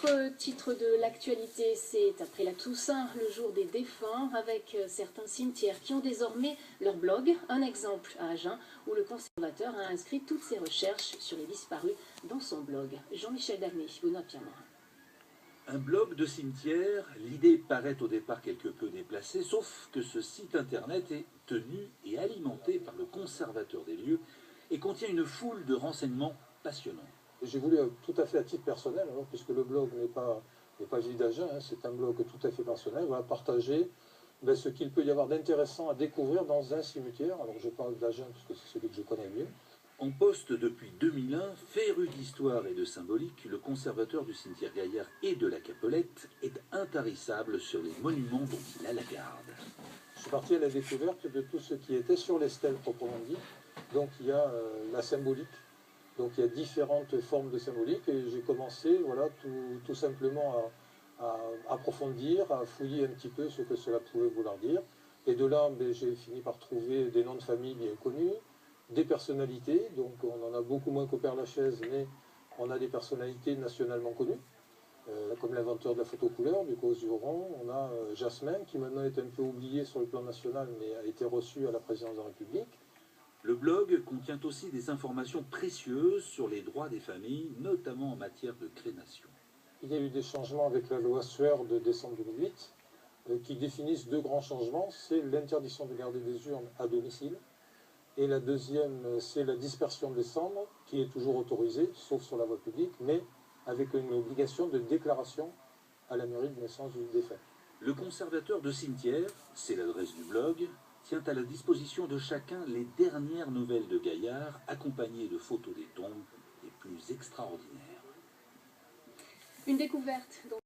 Autre titre de l'actualité, c'est après la Toussaint, le jour des défunts, avec certains cimetières qui ont désormais leur blog. Un exemple à Agen, où le conservateur a inscrit toutes ses recherches sur les disparus dans son blog. Jean-Michel Dagné, Benoît Pierre-Morin. Un blog de cimetière, l'idée paraît au départ quelque peu déplacée, sauf que ce site internet est tenu et alimenté par le conservateur des lieux et contient une foule de renseignements passionnants. J'ai voulu tout à fait à titre personnel, alors, puisque le blog n'est pas Gilles d'Agen, hein, c'est un blog tout à fait personnel, voilà, partager ce qu'il peut y avoir d'intéressant à découvrir dans un cimetière. Alors je parle d'Agen puisque c'est celui que je connais mieux. En poste depuis 2001, féru d'histoire et de symbolique, le conservateur du cimetière Gaillard et de la Capelette est intarissable sur les monuments dont il a la garde. Je suis parti à la découverte de tout ce qui était sur les stèles proprement dit. Donc il y a la symbolique. Donc il y a différentes formes de symbolique et j'ai commencé voilà, tout simplement à approfondir, à fouiller un petit peu ce que cela pouvait vouloir dire. Et de là, j'ai fini par trouver des noms de famille bien connus, des personnalités, donc on en a beaucoup moins qu'au Père-Lachaise, mais on a des personnalités nationalement connues, comme l'inventeur de la photo couleur, du Causuron. On a Jasmin, qui maintenant est un peu oublié sur le plan national, mais a été reçu à la présidence de la République. Le blog contient aussi des informations précieuses sur les droits des familles, notamment en matière de crémation. Il y a eu des changements avec la loi Sueur de décembre 2008 qui définissent deux grands changements. C'est l'interdiction de garder des urnes à domicile. Et la deuxième, c'est la dispersion des cendres, qui est toujours autorisée, sauf sur la voie publique, mais avec une obligation de déclaration à la mairie de naissance du défunt. Le conservateur de cimetière, c'est l'adresse du blog, tient à la disposition de chacun les dernières nouvelles de Gaillard, accompagnées de photos des tombes les plus extraordinaires. Une découverte dont